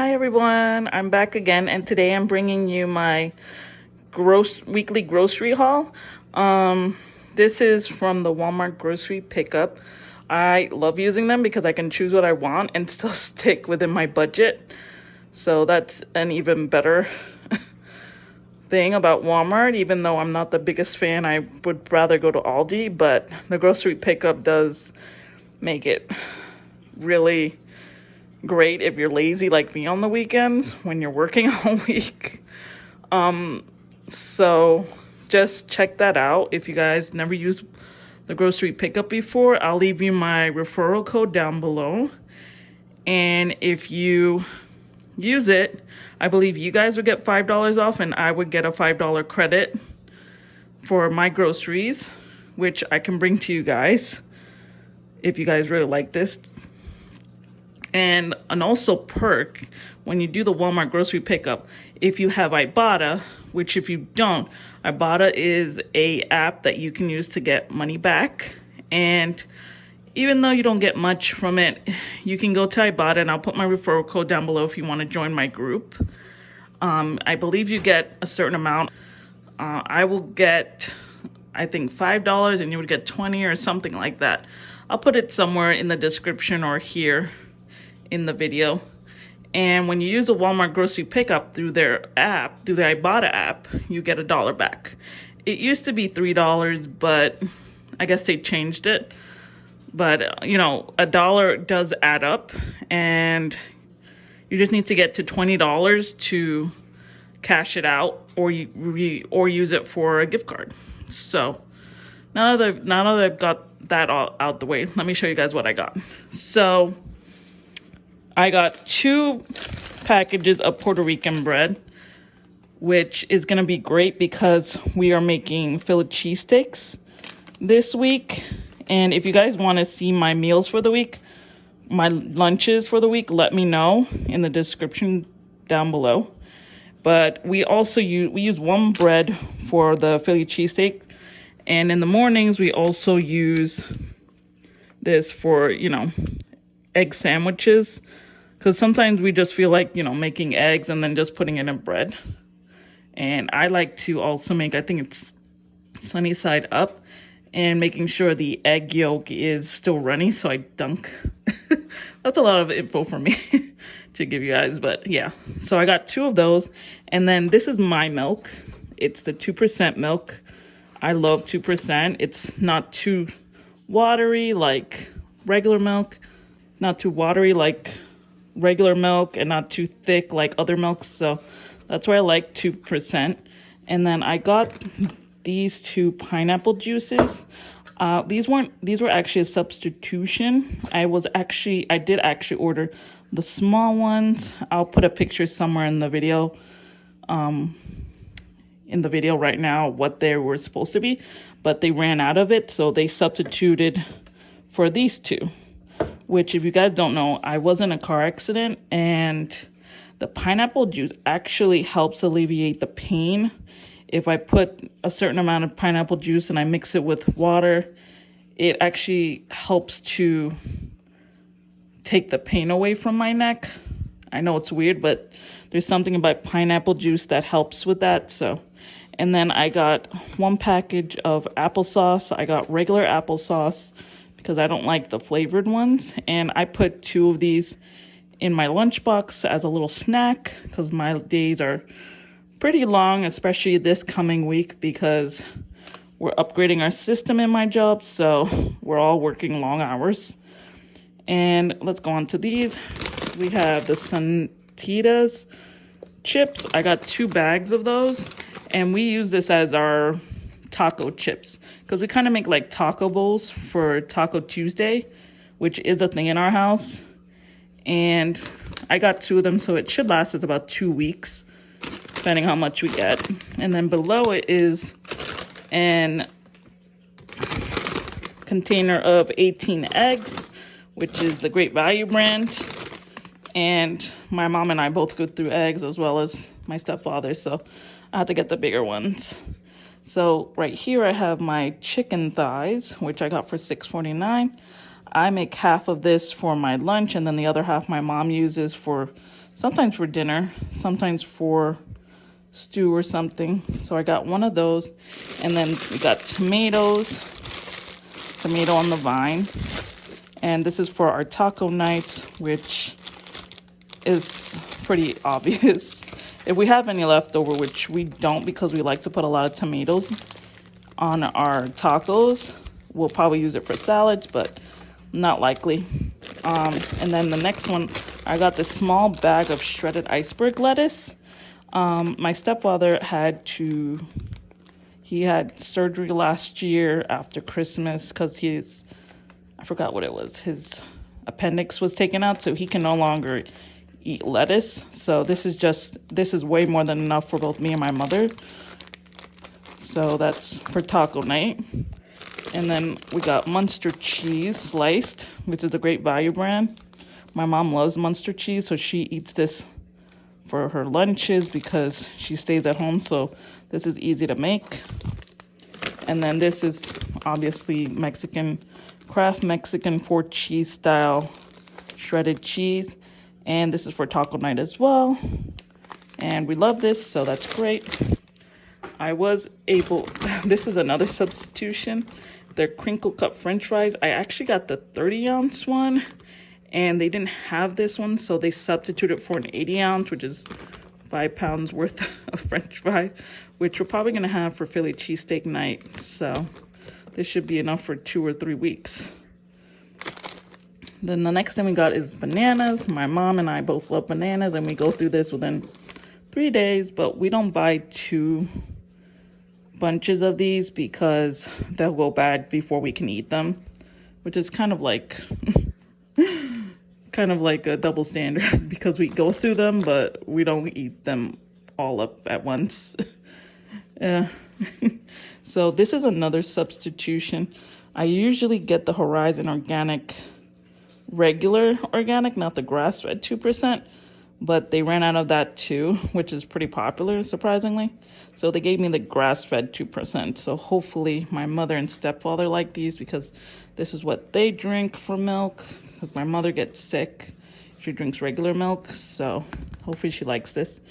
Hi everyone, I'm back again, and today I'm bringing you my weekly grocery haul. This is from the Walmart grocery pickup. I love using them because I can choose what I want and still stick within my budget. So that's an even better thing about Walmart. Even though I'm not the biggest fan, I would rather go to Aldi, but the grocery pickup does make it really great if you're lazy like me on the weekends when you're working all week. So just check that out. If you guys never used the grocery pickup before, I'll leave you my referral code down below. And if you use it, I believe you guys would get $5 off and I would get a $5 credit for my groceries, which I can bring to you guys if you guys really like this. And an also perk, when you do the Walmart grocery pickup, if you have Ibotta, which if you don't, Ibotta is a app that you can use to get money back. And even though you don't get much from it, you can go to Ibotta, and I'll put my referral code down below if you want to join my group. I believe you get a certain amount. I will get, I think, $5 and you would get 20 or something like that. I'll put it somewhere in the description or here in the video. And when you use a Walmart grocery pickup through their app, through the Ibotta app, you get $1 back. It used to be $3, but I guess they changed it. But you know, $1 does add up, and you just need to get to $20 to cash it out, or use it for a gift card. So now that I've got that all out the way, let me show you guys what I got. So I got 2 packages of Puerto Rican bread, which is going to be great because we are making Philly cheesesteaks this week. And if you guys want to see my meals for the week, my lunches for the week, let me know in the description down below. But we also use one bread for the Philly cheesesteak. And in the mornings, we also use this for, egg sandwiches. Because sometimes we just feel like, making eggs and then just putting it in bread. And I like to also make, I think it's sunny side up, and making sure the egg yolk is still runny, so I dunk. That's a lot of info for me to give you guys, but yeah. So I got 2 of those, and then this is my milk. It's the 2% milk. I love 2%. It's not too watery like regular milk, not too watery like regular milk, and not too thick like other milks, so that's why I like 2%. And then I got these 2 pineapple juices. These were actually a substitution. I did actually order the small ones. I'll put a picture somewhere in the video right now what they were supposed to be, but they ran out of it, so they substituted for these 2. Which, if you guys don't know, I was in a car accident, and the pineapple juice actually helps alleviate the pain. If I put a certain amount of pineapple juice and I mix it with water, it actually helps to take the pain away from my neck. I know it's weird, but there's something about pineapple juice that helps with that. So, and then I got 1 package of applesauce. I got regular applesauce because I don't like the flavored ones. And I put 2 of these in my lunchbox as a little snack because my days are pretty long, especially this coming week because we're upgrading our system in my job. So we're all working long hours. And let's go on to these. We have the Santitas chips. I got 2 bags of those. And we use this as our taco chips because we kind of make like taco bowls for Taco Tuesday, which is a thing in our house. And I got 2 of them, so it should last us about 2 weeks, depending how much we get. And then below it is an container of 18 eggs, which is the Great Value brand. And my mom and I both go through eggs, as well as my stepfather, so I have to get the bigger ones. So right here I have my chicken thighs, which I got for $6.49. I make half of this for my lunch, and then the other half my mom uses for sometimes for dinner, sometimes for stew or something. So I got one of those. And then we got tomatoes, tomato on the vine. And this is for our taco night, which is pretty obvious. If we have any leftover, which we don't because we like to put a lot of tomatoes on our tacos, we'll probably use it for salads, but not likely. And then the next one, I got this small bag of shredded iceberg lettuce. My stepfather he had surgery last year after Christmas because I forgot what it was. His appendix was taken out, so he can no longer eat lettuce. So this is way more than enough for both me and my mother. So that's for taco night. And then we got Munster cheese sliced, which is a great value brand. My mom loves Munster cheese, so she eats this for her lunches because she stays at home, so this is easy to make. And then this is obviously Kraft Mexican 4-cheese style shredded cheese. And this is for taco night as well. And we love this, so that's great. This is another substitution. They're crinkle cut french fries. I actually got the 30-ounce one, and they didn't have this one, so they substituted for an 80-ounce, which is 5 pounds worth of french fries, which we're probably going to have for Philly cheesesteak night. So this should be enough for 2 or 3 weeks. Then the next thing we got is bananas. My mom and I both love bananas, and we go through this within 3 days, but we don't buy 2 bunches of these because they'll go bad before we can eat them, which is kind of like a double standard because we go through them, but we don't eat them all up at once. Yeah. So this is another substitution. I usually get the Horizon Organic, regular organic, not the grass-fed 2%, but they ran out of that too, which is pretty popular, surprisingly. So they gave me the grass-fed 2%. So hopefully my mother and stepfather like these because this is what they drink for milk. Because my mother gets sick, she drinks regular milk, so hopefully she likes this.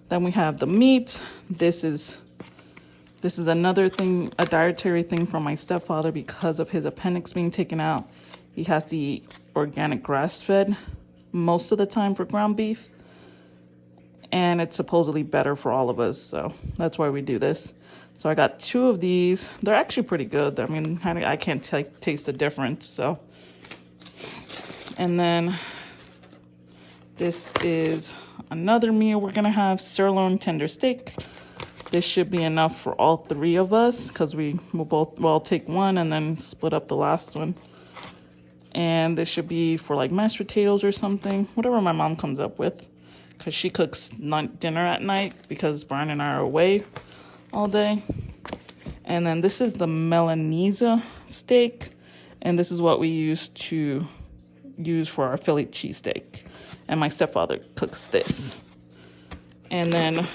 Then we have the meat. This is another thing, a dietary thing for my stepfather because of his appendix being taken out. He has to eat organic grass-fed most of the time for ground beef, and it's supposedly better for all of us, so that's why we do this. So I got 2 of these. They're actually pretty good. I mean, I can't taste the difference. So, and then this is another meal we're gonna have: sirloin tender steak. This should be enough for all 3 of us because we'll all take one and then split up the last one. And this should be for like mashed potatoes or something, whatever my mom comes up with, because she cooks dinner at night because Brian and I are away all day. And then this is the Milanese steak, and this is what we use for our Philly cheesesteak. And my stepfather cooks this. And then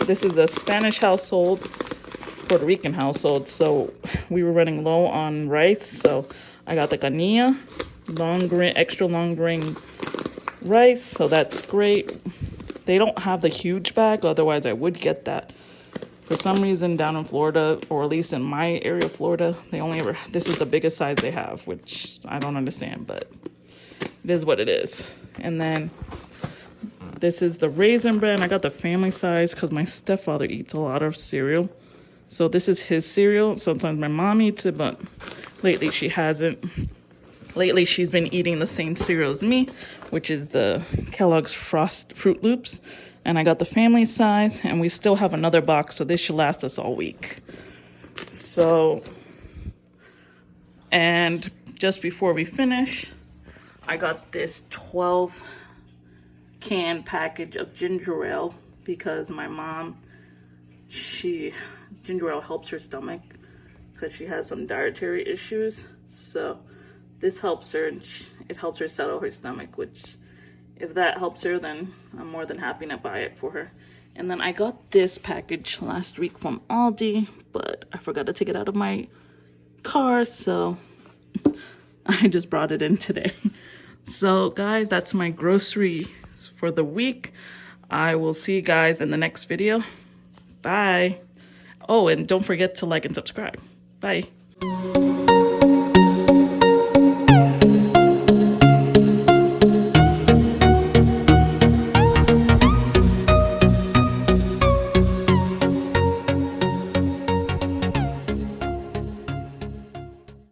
this is a Spanish household, Puerto Rican household, so we were running low on rice, so I got the canilla, extra long grain rice, so that's great. They don't have the huge bag, otherwise I would get that. For some reason down in Florida, or at least in my area of Florida, this is the biggest size they have, which I don't understand, but it is what it is. And then this is the Raisin Bran. I got the family size because my stepfather eats a lot of cereal. So this is his cereal. Sometimes my mom eats it, but lately she hasn't. Lately she's been eating the same cereal as me, which is the Kellogg's Fruit Loops. And I got the family size, and we still have another box, so this should last us all week. So, and just before we finish, I got this 12-can package of ginger ale because my mom, ginger ale helps her stomach because she has some dietary issues. So this helps her, and it helps her settle her stomach, which if that helps her, then I'm more than happy to buy it for her. And then I got this package last week from Aldi, but I forgot to take it out of my car, so I just brought it in today. So guys, that's my grocery for the week. I will see you guys in the next video. Bye. Oh, and don't forget to like and subscribe. Bye.